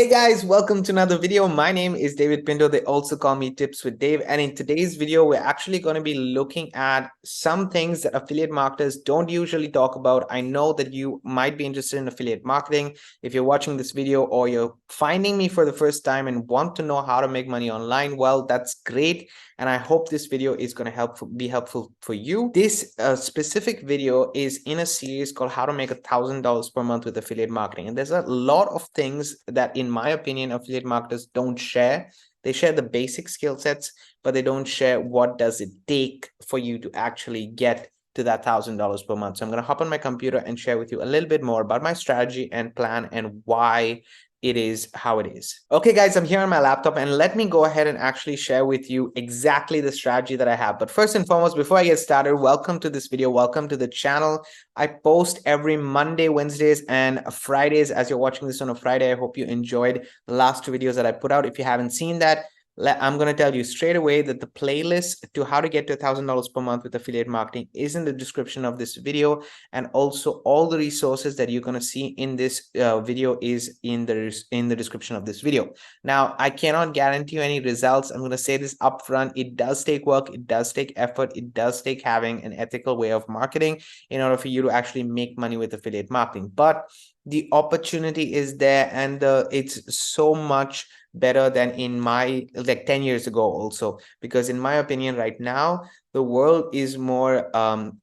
Hey guys, welcome to another video. My name is David Pinto. They also call me Tips with Dave. And in today's video, we're actually going to be looking at some things that affiliate marketers don't usually talk about. I know that you might be interested in affiliate marketing. If you're watching this video or you're finding me for the first time and want to know how to make money online, well, that's great. And I hope this video is going to be helpful for you. This specific video is in a series called How to Make $1,000 per month with affiliate marketing. And there's a lot of things that, in my opinion, affiliate marketers don't share. They share the basic skill sets, but they don't share what does it take for you to actually get to that $1,000 per month. So I'm going to hop on my computer and share with you a little bit more about my strategy and plan and why it is how it is. Okay, guys, I'm here on my laptop and let me go ahead and actually share with you exactly the strategy that I have. But first and foremost, before I get started, welcome to this video. Welcome to the channel. I post every Monday, Wednesdays, and Fridays. As you're watching this on a Friday, I hope you enjoyed the last two videos that I put out. If you haven't seen that, I'm going to tell you straight away that the playlist to how to get to $1,000 per month with affiliate marketing is in the description of this video. And also all the resources that you're going to see in this video is in the description of this video. Now, I cannot guarantee you any results. I'm going to say this upfront. It does take work. It does take effort. It does take having an ethical way of marketing in order for you to actually make money with affiliate marketing. But the opportunity is there, and it's so much better than in my 10 years ago also, because in my opinion right now the world is more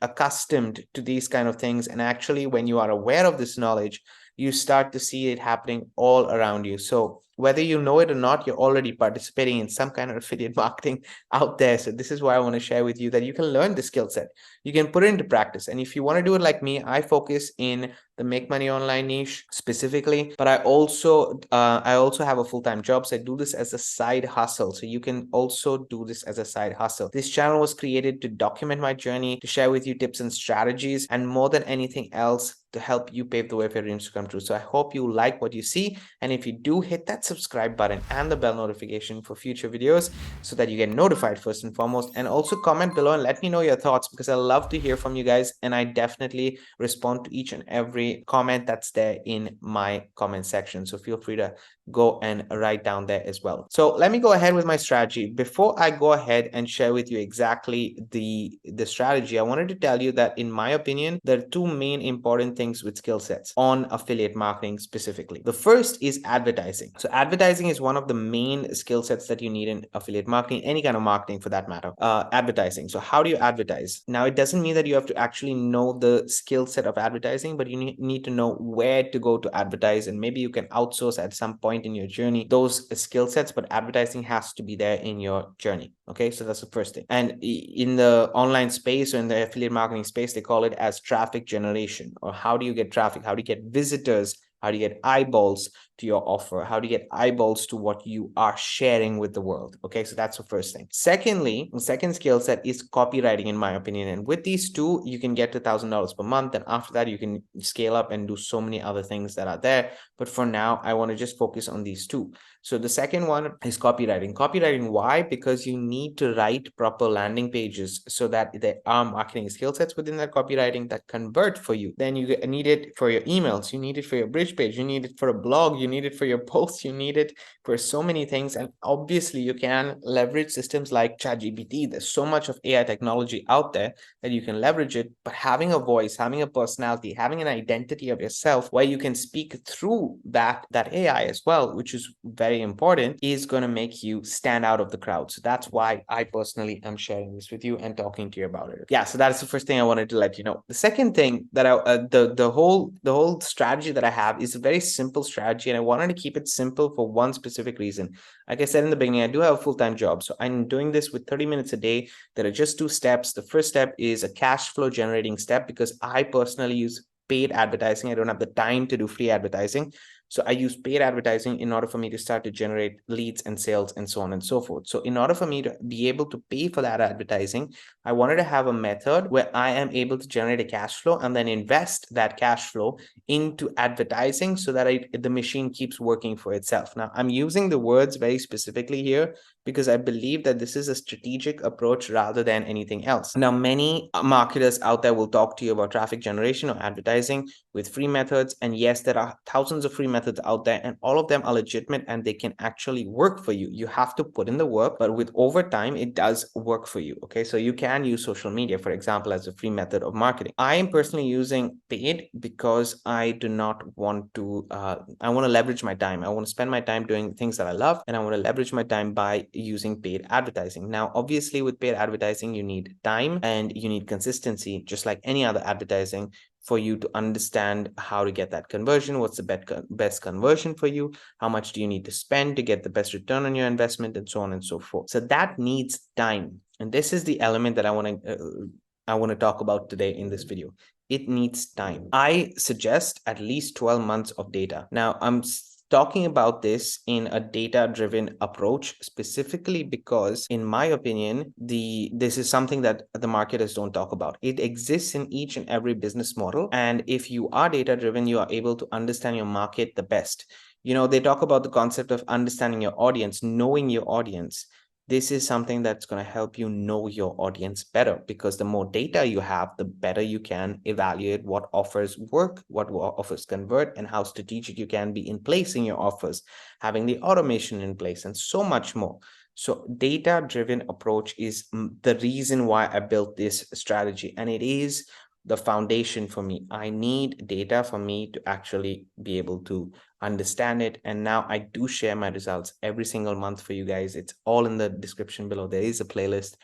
accustomed to these kind of things, and actually when you are aware of this knowledge, you start to see it happening all around you. So whether you know it or not, you're already participating in some kind of affiliate marketing out there. So this is why I want to share with you that you can learn the skill set, you can put it into practice. And if you want to do it like me, I focus in the make money online niche specifically, but I also have a full-time job. So I do this as a side hustle. So you can also do this as a side hustle. This channel was created to document my journey, to share with you tips and strategies, and more than anything else, to help you pave the way for your dreams to come true. So I hope you like what you see. And if you do, hit that subscribe button and the bell notification for future videos so that you get notified first and foremost. And also comment below and let me know your thoughts, because I love to hear from you guys. And I definitely respond to each and every comment that's there in my comment section. So feel free to go and write down there as well. So let me go ahead with my strategy. Before I go ahead and share with you exactly the strategy, I wanted to tell you that in my opinion, there are two main important things with skill sets on affiliate marketing specifically. The first is advertising. So advertising is one of the main skill sets that you need in affiliate marketing, any kind of marketing for that matter. Advertising. So how do you advertise? Now, it doesn't mean that you have to actually know the skill set of advertising, but you need to know where to go to advertise, and maybe you can outsource at some point in your journey those skill sets, but advertising has to be there in your journey. Okay, so that's the first thing. And in the online space or in the affiliate marketing space, they call it as traffic generation, or how do you get traffic? How do you get visitors? How do you get eyeballs to your offer? How do you get eyeballs to what you are sharing with the world? Okay, so that's the first thing. Secondly, the second skill set is copywriting, in my opinion. And with these two, you can get to $1,000 per month. And after that, you can scale up and do so many other things that are there. But for now, I want to just focus on these two. So the second one is copywriting. Copywriting, why? Because you need to write proper landing pages so that there are marketing skill sets within that copywriting that convert for you. Then you need it for your emails, you need it for your bridge page, you need it for a blog, you need it for your posts, you need it for so many things. And obviously you can leverage systems like ChatGPT. There's so much of AI technology out there that you can leverage it, but having a voice, having a personality, having an identity of yourself where you can speak through that AI as well, which is very important, is going to make you stand out of the crowd. So that's why I personally am sharing this with you and talking to you about it. Yeah, so that's the first thing I wanted to let you know. The second thing that the whole strategy that I have is a very simple strategy, and I wanted to keep it simple for one specific reason. Like I said in the beginning, I do have a full-time job, so I'm doing this with 30 minutes a day. There are just two steps. The first step is a cash flow generating step, because I personally use paid advertising. I don't have the time to do free advertising. So I use paid advertising in order for me to start to generate leads and sales and so on and so forth. So in order for me to be able to pay for that advertising, I wanted to have a method where I am able to generate a cash flow and then invest that cash flow into advertising so that the machine keeps working for itself. Now, I'm using the words very specifically here because I believe that this is a strategic approach rather than anything else. Now, many marketers out there will talk to you about traffic generation or advertising with free methods. And yes, there are thousands of free methods out there, and all of them are legitimate and they can actually work for you. You have to put in the work, but with over time, it does work for you. Okay, so you can use social media, for example, as a free method of marketing. I am personally using paid because I do not want to, I want to leverage my time. I want to spend my time doing things that I love, and I want to leverage my time by using paid advertising. Now, obviously, with paid advertising, you need time and you need consistency, just like any other advertising, for you to understand how to get that conversion. What's the best conversion for you? How much do you need to spend to get the best return on your investment, and so on and so forth. So that needs time. And this is the element that I want to talk about today in this video. It needs time. I suggest at least 12 months of data. Now, I'm talking about this in a data-driven approach, specifically because, in my opinion, this is something that the marketers don't talk about. It exists in each and every business model. And if you are data-driven, you are able to understand your market the best. You know, they talk about the concept of understanding your audience, knowing your audience. This is something that's going to help you know your audience better, because the more data you have, the better you can evaluate what offers work, what offers convert, and how strategic you can be in placing your offers, having the automation in place, and so much more. So data-driven approach is the reason why I built this strategy, and it is the foundation for me. I need data for me to actually be able to understand it. And now I do share my results every single month for you guys. It's all in the description below. There is a playlist.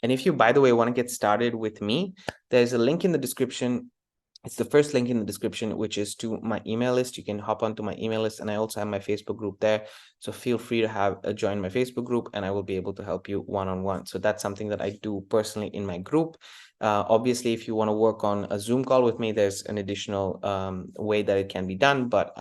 And if you, by the way, want to get started with me, there's a link in the description. It's the first link in the description, which is to my email list. You can hop onto my email list, and I also have my Facebook group there. So feel free to have join my Facebook group, and I will be able to help you one-on-one. So that's something that I do personally in my group. Obviously, if you want to work on a Zoom call with me, there's an additional way that it can be done. But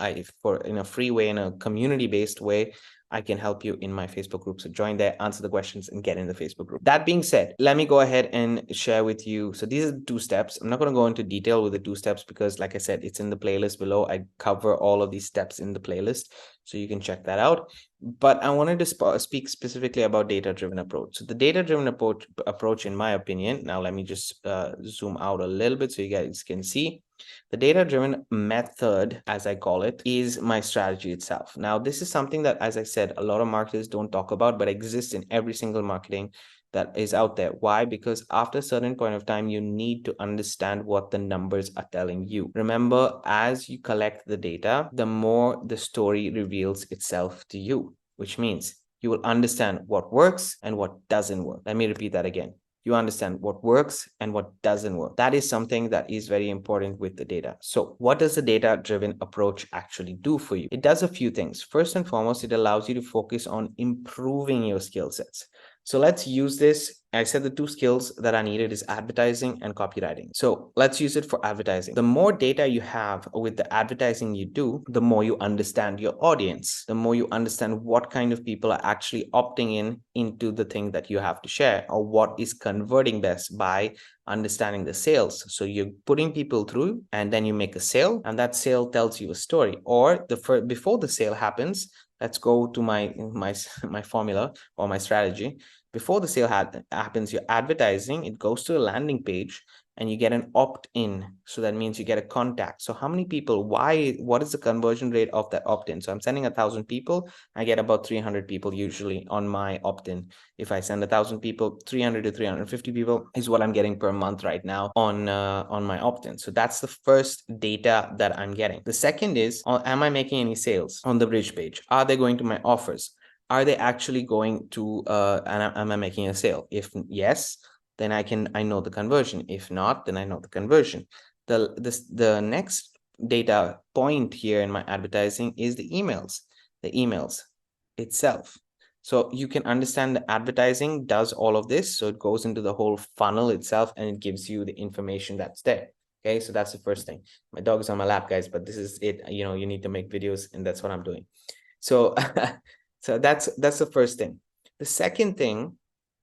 in a free way, in a community-based way, I can help you in my Facebook group. So join there, answer the questions, and get in the Facebook group. That being said, let me go ahead and share with you. So these are the 2 steps. I'm not going to go into detail with the 2 steps because, like I said, it's in the playlist below. I cover all of these steps in the playlist, so you can check that out. But I wanted to speak specifically about data-driven approach. So the data-driven approach, in my opinion, now let me just zoom out a little bit so you guys can see. The data-driven method, as I call it, is my strategy itself. Now, this is something that, as I said, a lot of marketers don't talk about, but exists in every single marketing that is out there. Why? Because after a certain point of time, you need to understand what the numbers are telling you. Remember, as you collect the data, the more the story reveals itself to you, which means you will understand what works and what doesn't work. Let me repeat that again. You understand what works and what doesn't work. That is something that is very important with the data. So what does the data-driven approach actually do for you? It does a few things. First and foremost, it allows you to focus on improving your skill sets. So let's use this. I said the 2 skills that I needed is advertising and copywriting. So let's use it for advertising. The more data you have with the advertising you do, the more you understand your audience, the more you understand what kind of people are actually opting into the thing that you have to share, or what is converting best by understanding the sales. So you're putting people through, and then you make a sale, and that sale tells you a story. Or before the sale happens, let's go to my formula or my strategy. Before the sale happens, you're advertising, it goes to a landing page, and you get an opt-in. So that means you get a contact. So how many people, what is the conversion rate of that opt-in? So I'm sending 1,000 people, I get about 300 people usually on my opt-in. If I send 1,000 people, 300 to 350 people is what I'm getting per month right now on my opt-in. So that's the first data that I'm getting. The second is, am I making any sales on the bridge page? Are they going to my offers? Are they actually going to, and am I making a sale? If yes, then I know the conversion. If not, then I know the conversion. The next data point here in my advertising is the emails itself. So you can understand the advertising does all of this. So it goes into the whole funnel itself, and it gives you the information that's there. Okay, so that's the first thing. My dog is on my lap, guys, but this is it. You need to make videos, and that's what I'm doing. So so that's the first thing. The second thing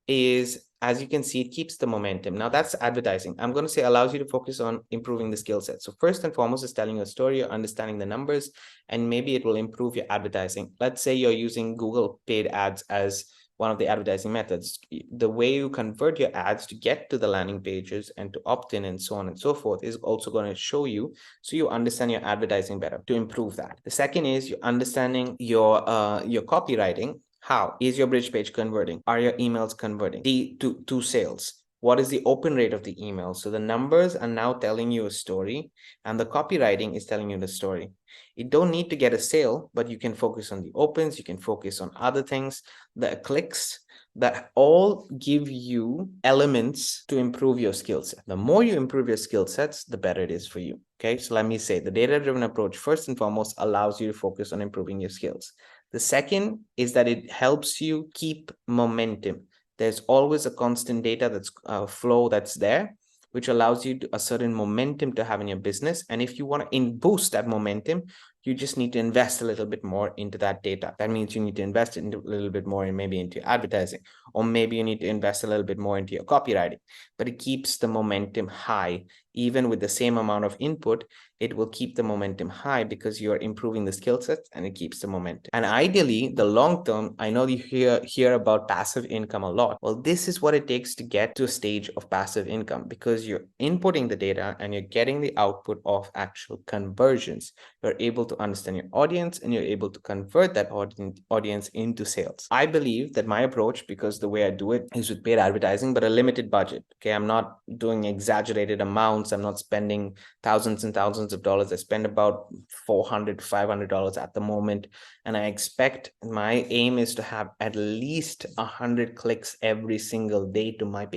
is, as you can see, it keeps the momentum. Now that's advertising. I'm going to say allows you to focus on improving the skill set. So first and foremost is telling a story, or understanding the numbers, and maybe it will improve your advertising. Let's say you're using Google paid ads as one of the advertising methods. The way you convert your ads to get to the landing pages and to opt in and so on and so forth is also going to show you, so you understand your advertising better to improve that. The second is you understanding your copywriting. How is your bridge page converting? Are your emails converting to sales? What is the open rate of the email? So the numbers are now telling you a story, and the copywriting is telling you the story. You don't need to get a sale, but you can focus on the opens, you can focus on other things, the clicks, that all give you elements to improve your skill set. The more you improve your skill sets, the better it is for you. Okay, so let me say the data-driven approach first and foremost allows you to focus on improving your skills. The second is that it helps you keep momentum. There's always a constant data that's flow that's there, which allows you a certain momentum to have in your business. And if you want to boost that momentum, you just need to invest a little bit more into that data. That means you need to invest into a little bit more and maybe into advertising, or maybe you need to invest a little bit more into your copywriting. But it keeps the momentum high. Even with the same amount of input, it will keep the momentum high because you're improving the skill sets and it keeps the momentum. And ideally, the long term, I know you hear about passive income a lot. Well, this is what it takes to get to a stage of passive income, because you're inputting the data and you're getting the output of actual conversions. You're able to understand your audience and you're able to convert that audience into sales. I believe that my approach, because the way I do it is with paid advertising, but a limited budget. Okay, I'm not doing exaggerated amounts. I'm not spending thousands and thousands of dollars. I spend about $400 to $500 at the moment, and I expect, my aim is to have at least 100 clicks every single day to my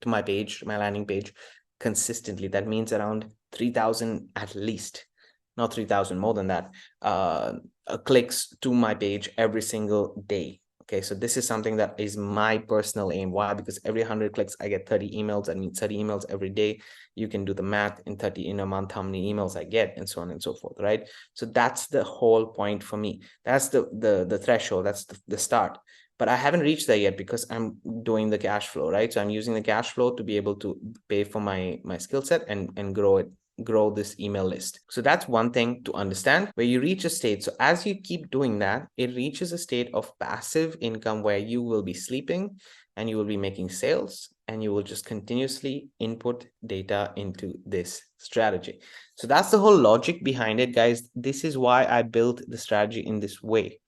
my landing page consistently. That means around 3,000 at least, not 3,000, more than that, clicks to my page every single day. Okay, so this is something that is my personal aim. Why? Because every 100 clicks, I get 30 emails. That means 30 emails every day. You can do the math in a month, how many emails I get, and so on and so forth, right? So that's the whole point for me. That's the threshold. That's the start. But I haven't reached there yet because I'm doing the cash flow, right? So I'm using the cash flow to be able to pay for my skill set and grow this email list. So that's one thing to understand, where you reach a state. So as you keep doing that, it reaches a state of passive income where you will be sleeping and you will be making sales, and you will just continuously input data into this strategy. So that's the whole logic behind it, guys. This is why I built the strategy in this way.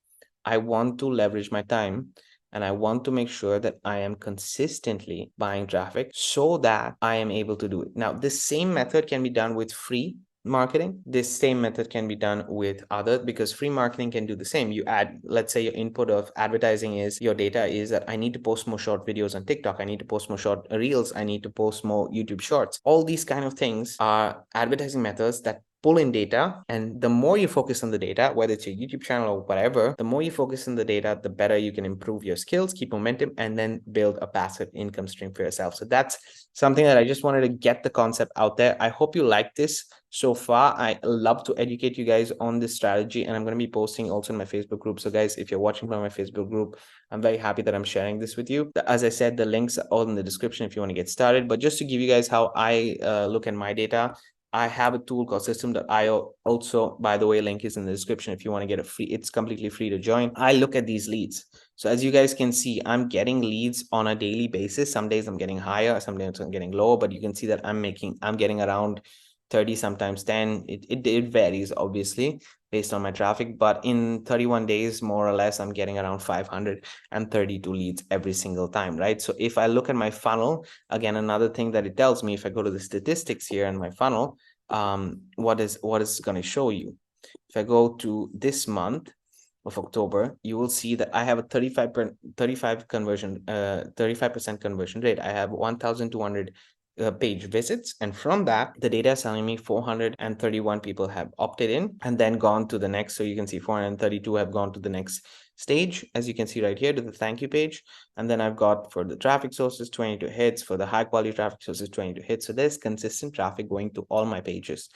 I want to leverage my time, and I want to make sure that I am consistently buying traffic so that I am able to do it. Now, this same method can be done with free marketing. This same method can be done with other, because free marketing can do the same. You add, let's say your input of advertising is, your data is that I need to post more short videos on TikTok. I need to post more short reels. I need to post more YouTube shorts. All these kind of things are advertising methods that pull in data. And the more you focus on the data, whether it's your YouTube channel or whatever, the more you focus on the data, the better you can improve your skills, keep momentum, and then build a passive income stream for yourself. So that's something that I just wanted to get the concept out there. I hope you like this so far. I love to educate you guys on this strategy, and I'm going to be posting also in my Facebook group. So guys, if you're watching from my Facebook group, I'm very happy that I'm sharing this with you. As I said, the links are all in the description if you want to get started. But just to give you guys how I look at my data, I have a tool called system.io. Also, by the way, link is in the description if you want to get it's completely free to join. I look at these leads. So as you guys can see, I'm getting leads on a daily basis. Some days I'm getting higher, some days I'm getting lower, but you can see that I'm getting around 30, sometimes 10. It varies, obviously, based on my traffic, but in 31 days, more or less, I'm getting around 532 leads every single time, right? So if I look at my funnel, again, another thing that it tells me, if I go to the statistics here in my funnel, what is going to show you? If I go to this month of October, you will see that I have a 35% conversion rate. I have 1,200 page visits, and from that, the data is telling me 431 people have opted in and then gone to the next. So you can see 432 have gone to the next stage, as you can see right here, to the thank you page. And then I've got, for the traffic sources, 22 hits. For the high quality traffic sources, 22 hits. So there's consistent traffic going to all my pages.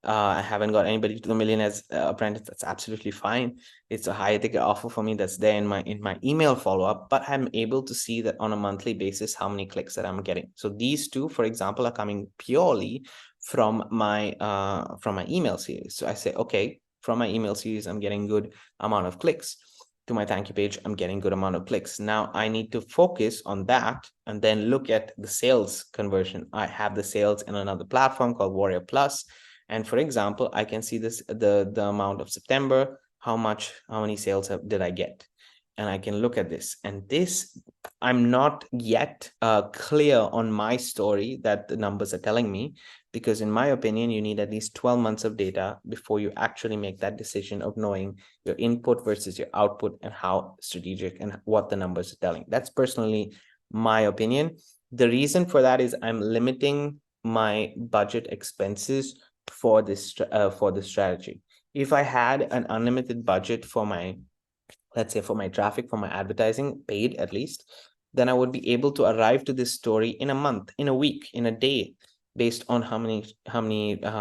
I haven't got anybody to the million as apprentice. That's absolutely fine. It's a high ticket offer for me that's there in my email follow-up, but I'm able to see that on a monthly basis how many clicks that I'm getting. So these two, for example, are coming purely from my email series. So I say, okay, from my email series, I'm getting good amount of clicks. to my thank you page, I'm getting good amount of clicks. Now I need to focus on that and then look at the sales conversion. I have the sales in another platform called Warrior Plus. And for example, I can see this, the amount of September, how many sales did I get? And I can look at this, and this, I'm not yet clear on my story that the numbers are telling me, because in my opinion, you need at least 12 months of data before you actually make that decision of knowing your input versus your output and how strategic and what the numbers are telling. That's personally my opinion. The reason for that is I'm limiting my budget expenses for this strategy. If I had an unlimited budget for my, let's say, for my traffic, for my advertising, paid at least, then I would be able to arrive to this story in a month, in a week, in a day, based on how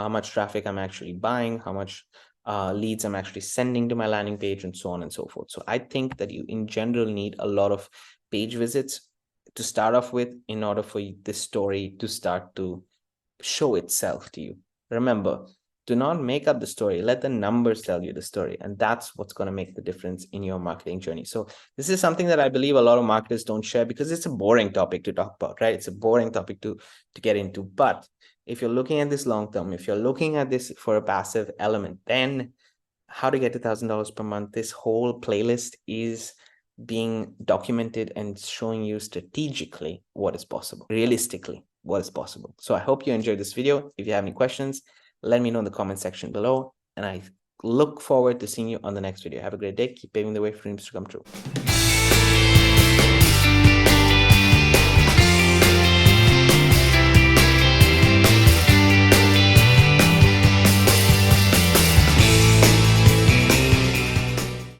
much traffic I'm actually buying, how much leads I'm actually sending to my landing page, and so on and so forth. So I think that you in general need a lot of page visits to start off with in order for this story to start to show itself to you. Remember, do not make up the story. Let the numbers tell you the story. And that's what's going to make the difference in your marketing journey. So this is something that I believe a lot of marketers don't share because it's a boring topic to talk about, right? It's a boring topic to get into. But if you're looking at this long term, if you're looking at this for a passive element, then how to get to $1,000 per month, this whole playlist is being documented and showing you strategically what is possible, realistically what is possible. So I hope you enjoyed this video. If you have any questions, let me know in the comment section below, and I look forward to seeing you on the next video. Have a great day. Keep paving the way for dreams to come true.